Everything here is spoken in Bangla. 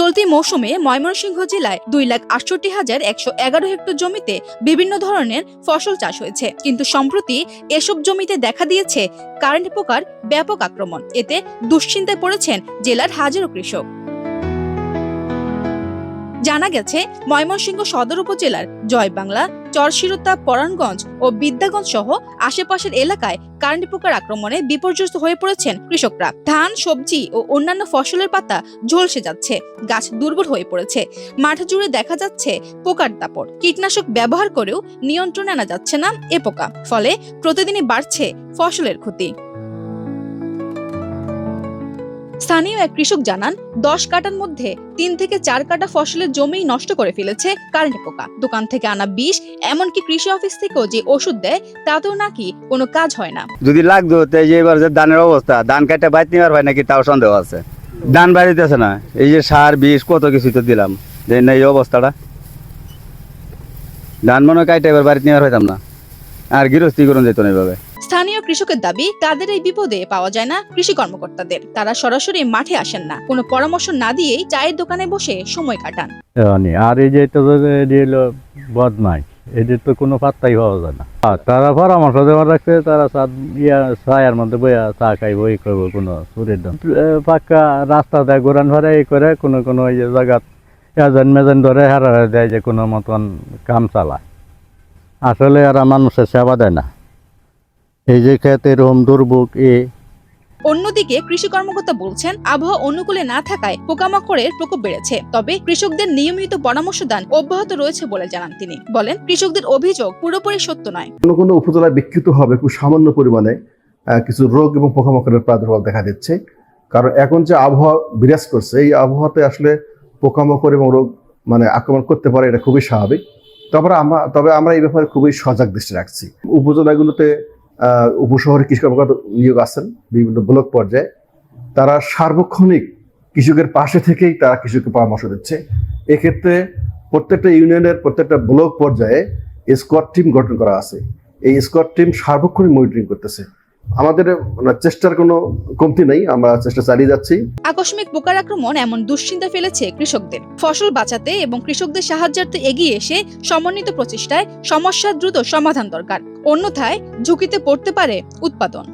চলতি মৌসুমে ময়মনসিংহ জেলায় 2,68,111 হেক্টর জমিতে বিভিন্ন ধরনের ফসল চাষ হয়েছে, কিন্তু সম্প্রতি এসব জমিতে দেখা দিয়েছে কারেন্ট পোকার ব্যাপক আক্রমণ। এতে দুশ্চিন্তায় পড়েছেন জেলার হাজারো কৃষক। জানা গেছে, ময়মনসিংহ সদর উপজেলার জয়বাংলা, চরশিরোতা, পরাণগঞ্জ ও বিদ্যাগঞ্জ সহ আশেপাশের এলাকায় কারেন্ট পোকার আক্রমণে বিপর্যস্ত হয়ে পড়েছেন কৃষকরা। ধান, সবজি ও অন্যান্য ফসলের পাতা ঝলসে যাচ্ছে, গাছ দুর্বল হয়ে পড়েছে, মাঠ জুড়ে দেখা যাচ্ছে পোকার দাপট। কীটনাশক ব্যবহার করেও নিয়ন্ত্রণে আনা যাচ্ছে না এ পোকা, ফলে প্রতিদিনই বাড়ছে ফসলের ক্ষতি। স্থানীয় এক কৃষক জানান, 10 কাঠার মধ্যে 3 থেকে 4 কাঠা ফসলের জমি নষ্ট করে ফেলেছে কারেন্ট পোকা। দোকান থেকে আনা বিষ, এমনকি কৃষি অফিস থেকেও যে ওষুধ দেয় তাতেও নাকি কোনো কাজ হয় না। যদি লাগতো এবার যে ধানের অবস্থা, ধান কাটে বাইতে নেওয়ার হয় নাকি তাও সন্দেহ আছে। ধান বাড়িতেছে না, এই যে সার বিষ কত কিছু তো দিলাম, যে না এই অবস্থাটা, ধান মনে কাটে এবার বাড়িতে নেওয়ার হইতাম না, আর গৃহস্থী করুন যেত না এইভাবে। স্থানীয় কৃষকের দাবি, তাদের এই বিপদে পাওয়া যায় না কৃষি কর্মকর্তাদের। তারা সরাসরি মাঠে আসেন না, কোনো পরামর্শ না দিয়েই চায়ের দোকানে বসে সময় কাটান। আর এই যে এটা বদমাইশ, এদের তো কোনো পাত্তাই পাওয়া যায় না। তারা পরামর্শ দেওয়ার রাখছে, তারা ছায়ার মধ্যে বইয়া চা খাইব, এই করবো, কোনো সুরের দাম পাক্কা রাস্তা দেয়, গোরান ভাড়া এই করে কোনো কোনো এই যে জায়গাত এজেন্ট মেজেন্ট ধরে হারা দেয় যে কোনো মতন কাম চালায়। আসলে এরা মানুষের সেবা দেয় না, এই যে ক্ষেতে এরকম দুর্ভোগ। অন্যদিকে কৃষি কর্মকর্তা বলছেন, আবহাওয়া অনুকূলে না থাকায় পোকামাকড়ের প্রকোপ বেড়েছে, তবে কৃষকদের নিয়মিত পরামর্শ দান অব্যাহত রয়েছে বলে জানান তিনি। বলেন, কৃষকদের অভিযোগ পুরোপুরি সত্য নয়। কোনো কোনো উপজেলায় বিক্ষিপ্ত হবে খুব সামান্য পরিমাণে কিছু রোগ এবং পোকামাকড়ের প্রাদুর্ভাব দেখা দিচ্ছে, কারণ এখন যে আবহাওয়া বিরাজ করছে, এই আবহাওয়াতে আসলে পোকামাকড় এবং রোগ আক্রমণ করতে পারে, এটা খুবই স্বাভাবিক। তবে আমরা এই ব্যাপারে খুবই সজাগ দৃষ্টি রাখছি। উপজেলাগুলোতে উপশহরে কৃষি কর্মকর্তা নিয়োগ আছেন বিভিন্ন ব্লক পর্যায়ে, তারা সার্বক্ষণিক কৃষকের পাশে থেকেই তারা কৃষককে পরামর্শ দিচ্ছে। এক্ষেত্রে প্রত্যেকটা ইউনিয়নের প্রত্যেকটা ব্লক পর্যায়ে স্কোয়াড টিম গঠন করা আছে, এই স্কোয়াড টিম সার্বক্ষণিক মনিটরিং করতেছে। আমাদের চেষ্টার কোনো কমতি নেই, আমরা চেষ্টা চালিয়ে যাচ্ছি। আকস্মিক পোকার আক্রমণ এমন দুশ্চিন্তা ফেলেছে কৃষকদের। ফসল বাঁচাতে এবং কৃষকদের সাহায্যার্থে এগিয়ে এসে সমন্বিত প্রচেষ্টায় সমস্যার দ্রুত সমাধান দরকার, অন্যথায় ঝুঁকিতে পড়তে পারে উৎপাদন।